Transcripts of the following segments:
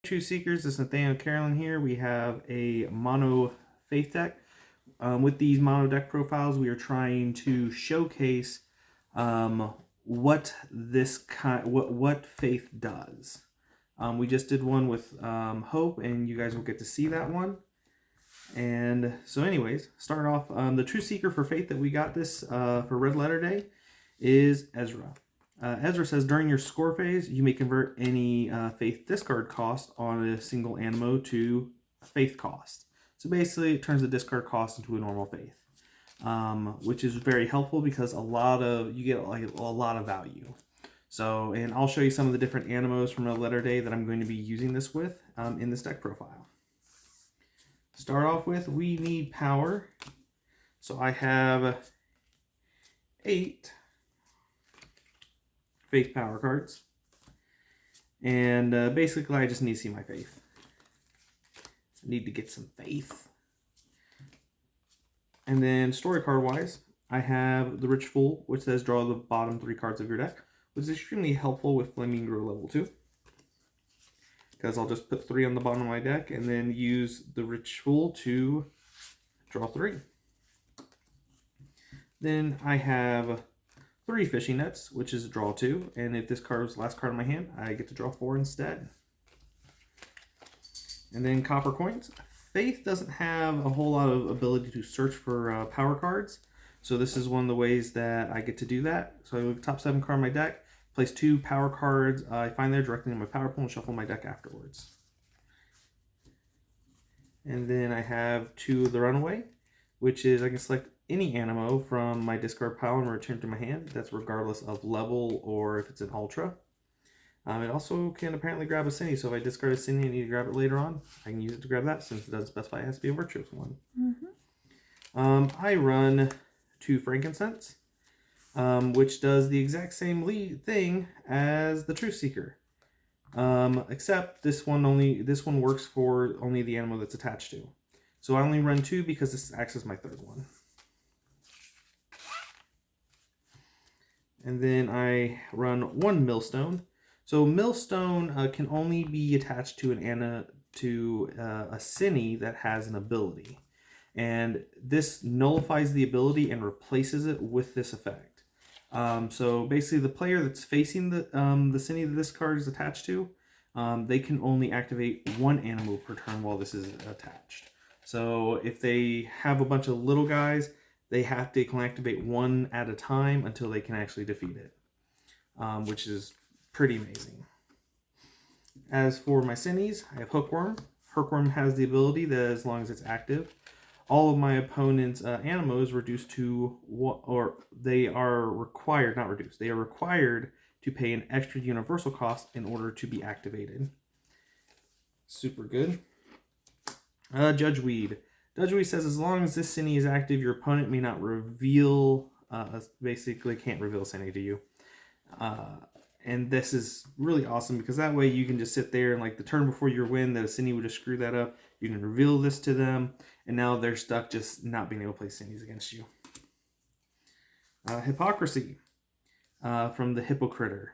True Seekers, this is Nathaniel Carolyn here. We have a mono faith deck. With these mono deck profiles, we are trying to showcase what what faith does. We just did one with Hope, and you guys will get to see that one. And so, anyways, start off. The True Seeker for Faith that we got this for Red Letter Day is Ezra. Ezra says, during your score phase, you may convert any faith discard cost on a single animo to a faith cost. So basically, it turns the discard cost into a normal faith, which is very helpful because you get a lot of value. So, and I'll show you some of the different animos from a letter day that I'm going to be using this with in this deck profile. Start off with, we need power. So I have 8 faith power cards, and basically I just need to see my faith. I need to get some faith. And then story card wise, I have the Rich Fool, which says draw the bottom 3 cards of your deck, which is extremely helpful with Flaming Grow level 2, because I'll just put 3 on the bottom of my deck and then use the Rich Fool to draw 3. Then I have 3 fishing nets, which is draw 2, and if this card was the last card in my hand, I get to draw 4 instead. And then copper coins. Faith doesn't have a whole lot of ability to search for power cards, so this is one of the ways that I get to do that. So I look top 7 card in my deck, place 2 power cards I find there directly in my power pool, and shuffle my deck afterwards. And then I have 2 of the Runaway, which is I can select any animo from my discard pile and return to my hand. That's regardless of level or if it's an ultra. It also can apparently grab a Cine, so if I discard a Cine and need to grab it later on, I can use it to grab that since it doesn't specify it has to be a virtuous one. I run 2 Frankincense, which does the exact same thing as the Truth Seeker, except this one works for only the animo that's attached to. So I only run 2 because this acts as my 3rd one. And then I run 1 Millstone. So Millstone can only be attached to a Cine that has an ability. And this nullifies the ability and replaces it with this effect. So basically the player that's facing the Cine that this card is attached to, they can only activate 1 animo per turn while this is attached. So if they have a bunch of little guys, they can activate 1 at a time until they can actually defeat it, which is pretty amazing. As for my Cines, I have Hookworm. Hookworm has the ability that as long as it's active, all of my opponent's animos reduce to, or they are required, not reduced, they are required to pay an extra universal cost in order to be activated. Super good. Judge Weed. Judge Weed says as long as this Cine is active, your opponent may not reveal, basically can't reveal Cine to you. And this is really awesome because that way you can just sit there and like the turn before your win that a Cine would just screw that up, you can reveal this to them, and now they're stuck just not being able to play Cines against you. Hypocrisy from the Hypocritter.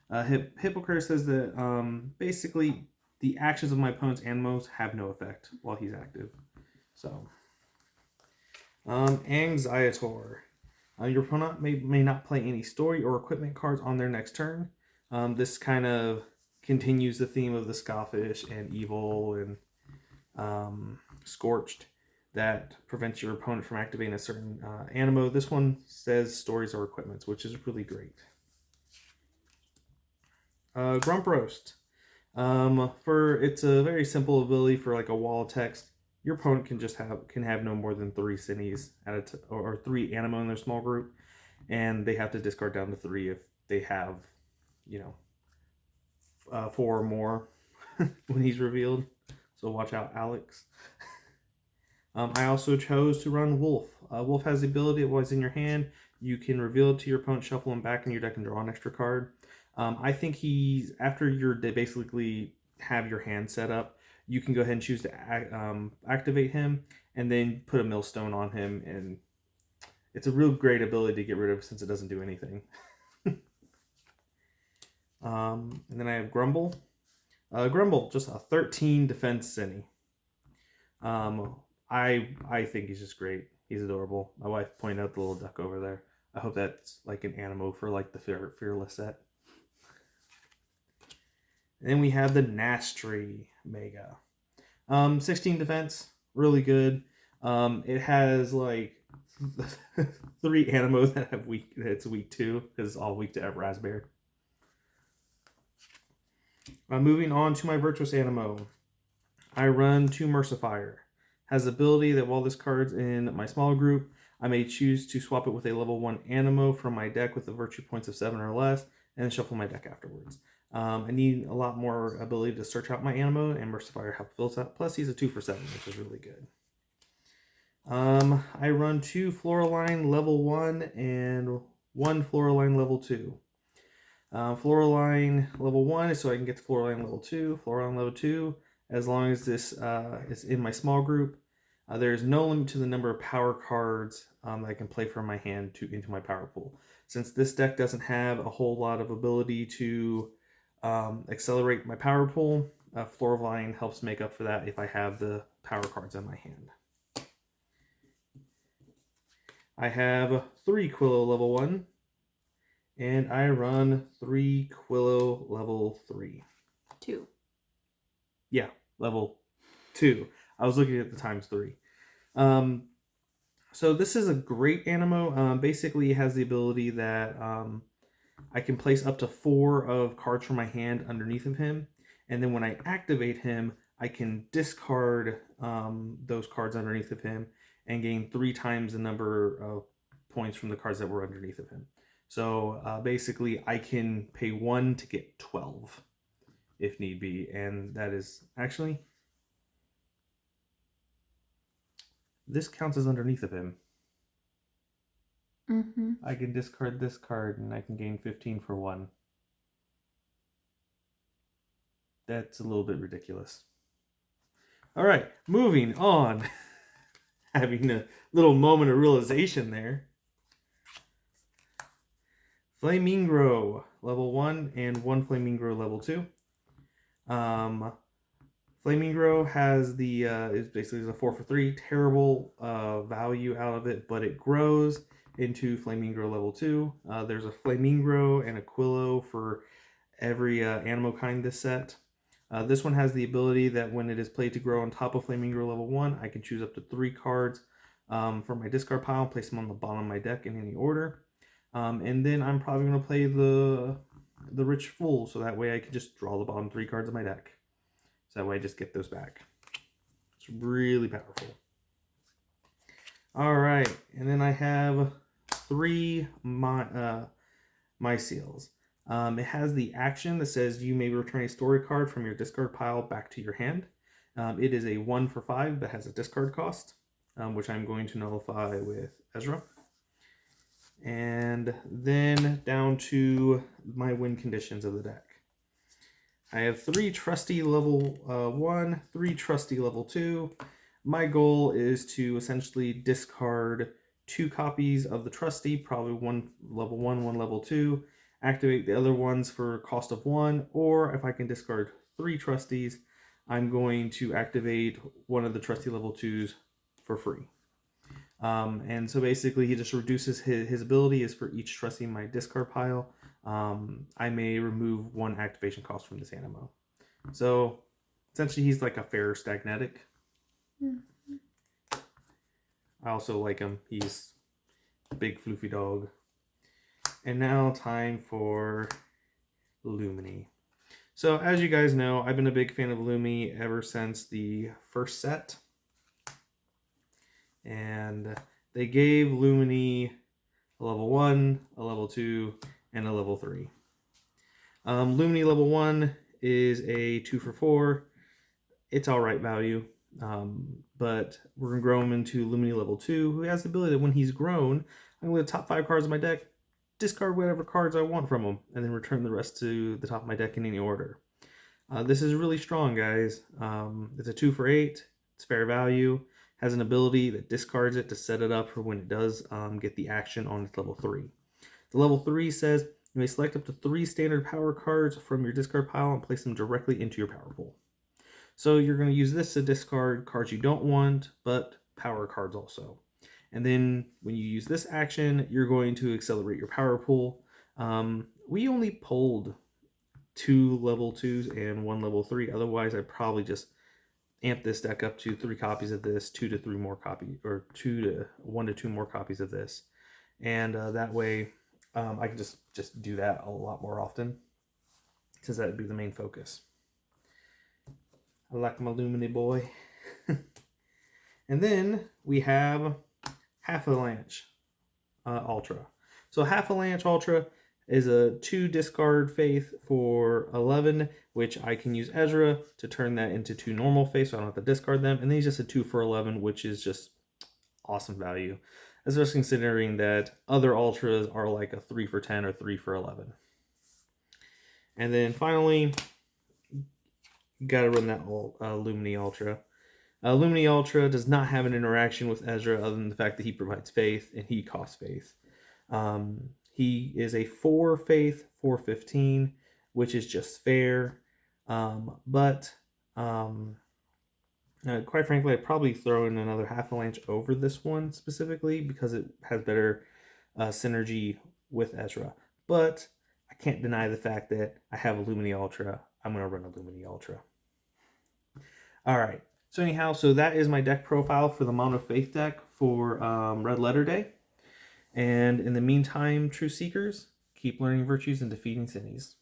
Hypocritter says that basically the actions of my opponent's animos have no effect while he's active. So, Anxiator. Your opponent may not play any story or equipment cards on their next turn. This kind of continues the theme of the Scoffish and Evil and Scorched that prevents your opponent from activating a certain animo. This one says stories or equipments, which is really great. Grump Roast. It's a very simple ability for like a wall of text. Your opponent can have no more than 3 Cines or 3 animo in their small group, and they have to discard down to 3 if they have, 4 or more when he's revealed. So watch out, Alex. I also chose to run Wolf. Wolf has the ability that was in your hand. You can reveal it to your opponent, shuffle him back in your deck, and draw an extra card. I think he's after you basically have your hand set up, you can go ahead and choose to activate him and then put a Millstone on him, and it's a real great ability to get rid of since it doesn't do anything. And then I have Grumble. Grumble, just a 13 defense Cine. I think he's just great. He's adorable. My wife pointed out the little duck over there. I hope that's like an animo for like the Fearless set. And then we have the Nastri Mega. 16 defense, really good. It has like 3 animos that have it's weak to, because it's all weak to Raspberry. Moving on to my Virtuous Animo. I run 2 Mercifier. Has the ability that while this card's in my small group, I may choose to swap it with a level 1 Animo from my deck with the virtue points of 7 or less, and then shuffle my deck afterwards. I need a lot more ability to search out my Animo, and Mercifier helps fill that. Plus, he's a 2 for 7, which is really good. I run 2 Floraline level 1 and 1 Floraline level 2. Floraline level 1 is so I can get to Floraline level 2. Floraline level 2, as long as this is in my small group, there is no limit to the number of power cards that I can play from my hand into my power pool. Since this deck doesn't have a whole lot of ability to accelerate my power pool, Floraline helps make up for that if I have the power cards in my hand. I have 3 Quillo level 1, and I run 3 Quillo level 3. 2. Yeah, level 2. I was looking at the times 3. So this is a great Animo. Basically, it has the ability that I can place up to 4 of cards from my hand underneath of him, and then when I activate him, I can discard those cards underneath of him and gain 3 times the number of points from the cards that were underneath of him. So basically, I can pay 1 to get 12 if need be, and that is actually, this counts as underneath of him. Mm-hmm. I can discard this card and I can gain 15 for 1. That's a little bit ridiculous. All right, moving on. Having a little moment of realization there. Flamingro level 1 and 1 Flamingro level 2. Flamingro has the is basically a 4 for 3, terrible value out of it, but it grows into Flamingro level 2. There's a Flamingro and a Quillo for every Animo kind this set. This one has the ability that when it is played to grow on top of Flamingro level 1, I can choose up to 3 cards from my discard pile and place them on the bottom of my deck in any order. And then I'm probably going to play the Rich Fool, so that way I can just draw the bottom 3 cards of my deck. So that way I just get those back. It's really powerful. All right, and then I have 3 my seals. It has the action that says you may return a story card from your discard pile back to your hand. It is a 1 for 5 but has a discard cost, which I'm going to nullify with Ezra. And then down to my win conditions of the deck. I have 3 Trusty level 1, 3 Trusty level 2. My goal is to essentially discard 2 copies of the Trusty, probably 1 level 1, 1 level 2. Activate the other ones for cost of 1, or if I can discard 3 Trusties, I'm going to activate one of the Trusty level 2s for free. And so basically he just reduces his ability is for each Trusty in my discard pile. I may remove 1 activation cost from this Animo. So essentially he's like a fair stagnatic. Mm-hmm. I also like him. He's a big floofy dog. And now time for Lumini. So as you guys know, I've been a big fan of Lumi ever since the first set. And they gave Lumini a level 1, a level 2, and a level 3. Lumini level 1 is a 2 for 4. It's alright value. But we're going to grow him into Lumini level 2, who has the ability that when he's grown, I'm going to top 5 cards of my deck, discard whatever cards I want from him, and then return the rest to the top of my deck in any order. This is really strong, guys. It's a 2 for 8. It's fair value. Has an ability that discards it to set it up for when it does get the action on its level 3. The level 3 says, You may select up to 3 standard power cards from your discard pile and place them directly into your power pool. So you're going to use this to discard cards you don't want, but power cards also. And then when you use this action, you're going to accelerate your power pool. We only pulled 2 level 2s and 1 level 3. Otherwise, I'd probably just amp this deck up to 3 copies of this, 2 to 3 more copies, or 1 to 2 more copies of this. And that way, I can just do that a lot more often, since that would be the main focus. I like my Lumini boy. And then we have Avalanche Ultra. So Avalanche Ultra is a 2 discard faith for 11, which I can use Ezra to turn that into 2 normal faith, so I don't have to discard them. And then he's just a 2 for 11, which is just awesome value, especially considering that other Ultras are like a 3 for 10 or 3 for 11. And then finally, gotta run that Lumini Ultra. Lumini Ultra does not have an interaction with Ezra other than the fact that he provides faith and he costs faith. He is a 4 faith, 4/15, which is just fair. But quite frankly, I'd probably throw in another Avalanche over this one specifically because it has better synergy with Ezra. But I can't deny the fact that I have a Lumini Ultra. I'm going to run a Lumini Ultra. All right. So anyhow, so that is my deck profile for the Mono Faith deck for Red Letter Day. And in the meantime, True Seekers, keep learning virtues and defeating Sinnies.